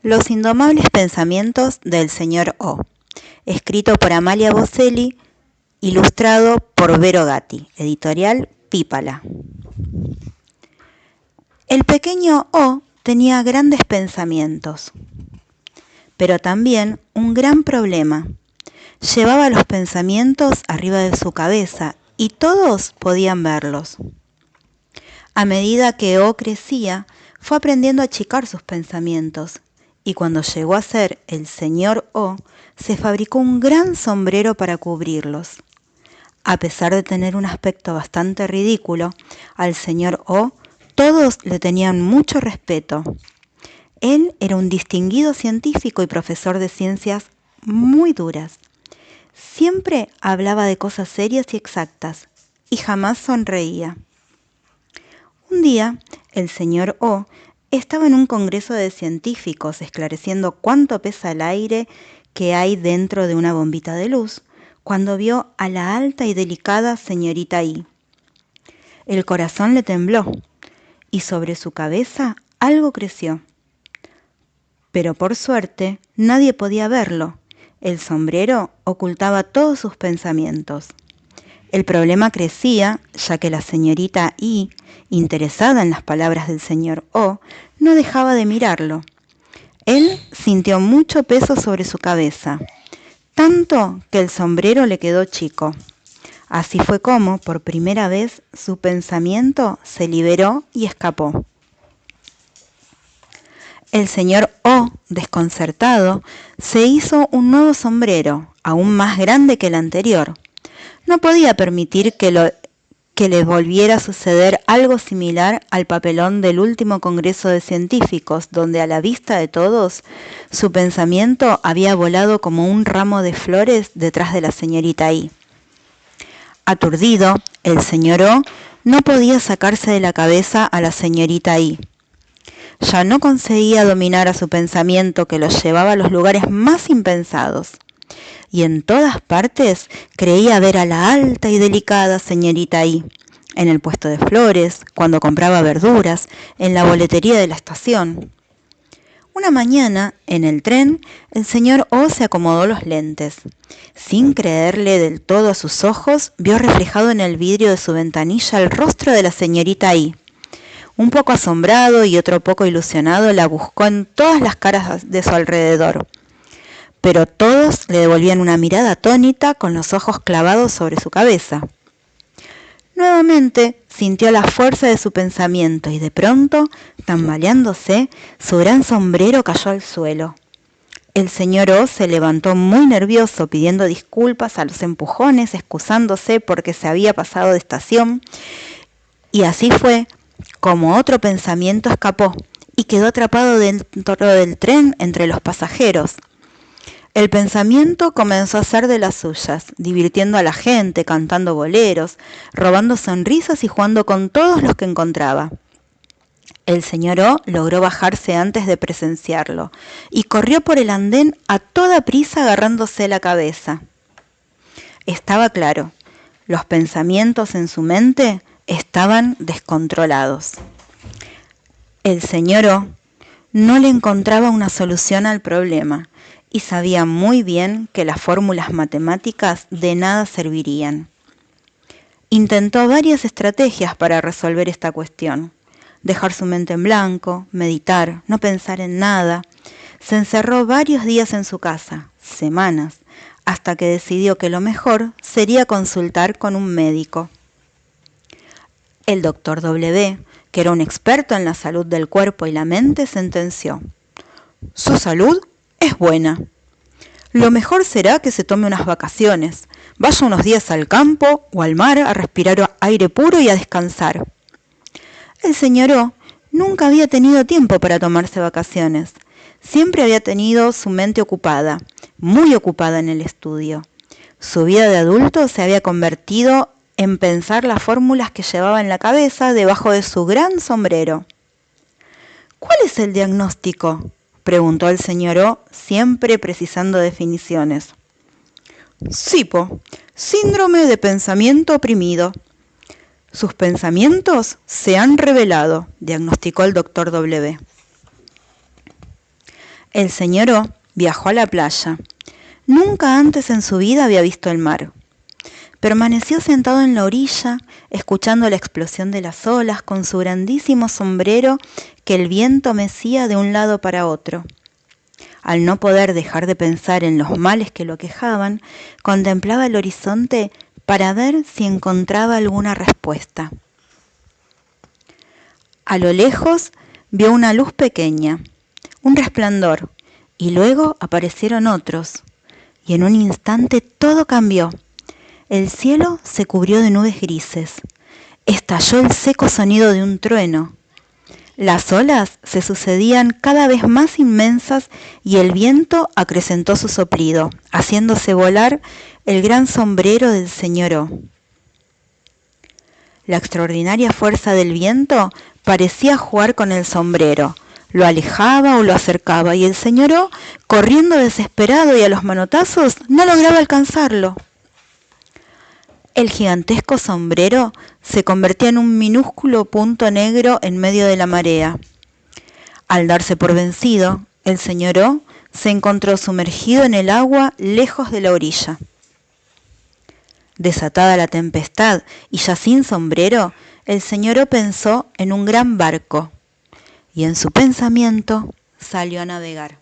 Los indomables pensamientos del señor O, escrito por Amalia Boselli, ilustrado por Vero Gatti, editorial Pípala. El pequeño O tenía grandes pensamientos, pero también un gran problema. Llevaba los pensamientos arriba de su cabeza y todos podían verlos. A medida que O crecía, fue aprendiendo a achicar sus pensamientos, y cuando llegó a ser el señor O, se fabricó un gran sombrero para cubrirlos. A pesar de tener un aspecto bastante ridículo, al señor O todos le tenían mucho respeto. Él era un distinguido científico y profesor de ciencias muy duras. Siempre hablaba de cosas serias y exactas, y jamás sonreía. Un día, el señor O estaba en un congreso de científicos esclareciendo cuánto pesa el aire que hay dentro de una bombita de luz, cuando vio a la alta y delicada señorita I. El corazón le tembló y sobre su cabeza algo creció. Pero por suerte nadie podía verlo. El sombrero ocultaba todos sus pensamientos. El problema crecía, ya que la señorita I, interesada en las palabras del señor O, no dejaba de mirarlo. Él sintió mucho peso sobre su cabeza, tanto que el sombrero le quedó chico. Así fue como, por primera vez, su pensamiento se liberó y escapó. El señor O, desconcertado, se hizo un nuevo sombrero, aún más grande que el anterior. No podía permitir que le volviera a suceder algo similar al papelón del último congreso de científicos, donde a la vista de todos su pensamiento había volado como un ramo de flores detrás de la señorita I. Aturdido, el señor O no podía sacarse de la cabeza a la señorita I. Ya no conseguía dominar a su pensamiento que lo llevaba a los lugares más impensados. Y en todas partes creía ver a la alta y delicada señorita I, en el puesto de flores, cuando compraba verduras, en la boletería de la estación. Una mañana, en el tren, el señor O se acomodó los lentes. Sin creerle del todo a sus ojos, vio reflejado en el vidrio de su ventanilla el rostro de la señorita I. Un poco asombrado y otro poco ilusionado, la buscó en todas las caras de su alrededor. Pero todos le devolvían una mirada atónita con los ojos clavados sobre su cabeza. Nuevamente sintió la fuerza de su pensamiento y de pronto, tambaleándose, su gran sombrero cayó al suelo. El señor O se levantó muy nervioso, pidiendo disculpas a los empujones, excusándose porque se había pasado de estación, y así fue como otro pensamiento escapó y quedó atrapado dentro del tren entre los pasajeros. El pensamiento comenzó a hacer de las suyas, divirtiendo a la gente, cantando boleros, robando sonrisas y jugando con todos los que encontraba. El señor O logró bajarse antes de presenciarlo y corrió por el andén a toda prisa agarrándose la cabeza. Estaba claro, los pensamientos en su mente estaban descontrolados. El señor O no le encontraba una solución al problema y sabía muy bien que las fórmulas matemáticas de nada servirían. Intentó varias estrategias para resolver esta cuestión. Dejar su mente en blanco, meditar, no pensar en nada. Se encerró varios días en su casa, semanas, hasta que decidió que lo mejor sería consultar con un médico. El doctor W, que era un experto en la salud del cuerpo y la mente, sentenció: «Su salud es buena. Lo mejor será que se tome unas vacaciones, vaya unos días al campo o al mar a respirar aire puro y a descansar». El señor O nunca había tenido tiempo para tomarse vacaciones. Siempre había tenido su mente ocupada, muy ocupada en el estudio. Su vida de adulto se había convertido en pensar las fórmulas que llevaba en la cabeza debajo de su gran sombrero. «¿Cuál es el diagnóstico?», preguntó el señor O, siempre precisando definiciones. «SIPO, síndrome de pensamiento oprimido». «Sus pensamientos se han revelado», diagnosticó el doctor W. El señor O viajó a la playa. Nunca antes en su vida había visto el mar. Permaneció sentado en la orilla, escuchando la explosión de las olas con su grandísimo sombrero que el viento mecía de un lado para otro. Al no poder dejar de pensar en los males que lo aquejaban, contemplaba el horizonte para ver si encontraba alguna respuesta. A lo lejos vio una luz pequeña, un resplandor, y luego aparecieron otros, y en un instante todo cambió. El cielo se cubrió de nubes grises. Estalló el seco sonido de un trueno. Las olas se sucedían cada vez más inmensas y el viento acrecentó su soplido, haciéndose volar el gran sombrero del señor O. La extraordinaria fuerza del viento parecía jugar con el sombrero. Lo alejaba o lo acercaba y el señor O, corriendo desesperado y a los manotazos, no lograba alcanzarlo. El gigantesco sombrero se convertía en un minúsculo punto negro en medio de la marea. Al darse por vencido, el señor O se encontró sumergido en el agua lejos de la orilla. Desatada la tempestad y ya sin sombrero, el señor O pensó en un gran barco y en su pensamiento salió a navegar.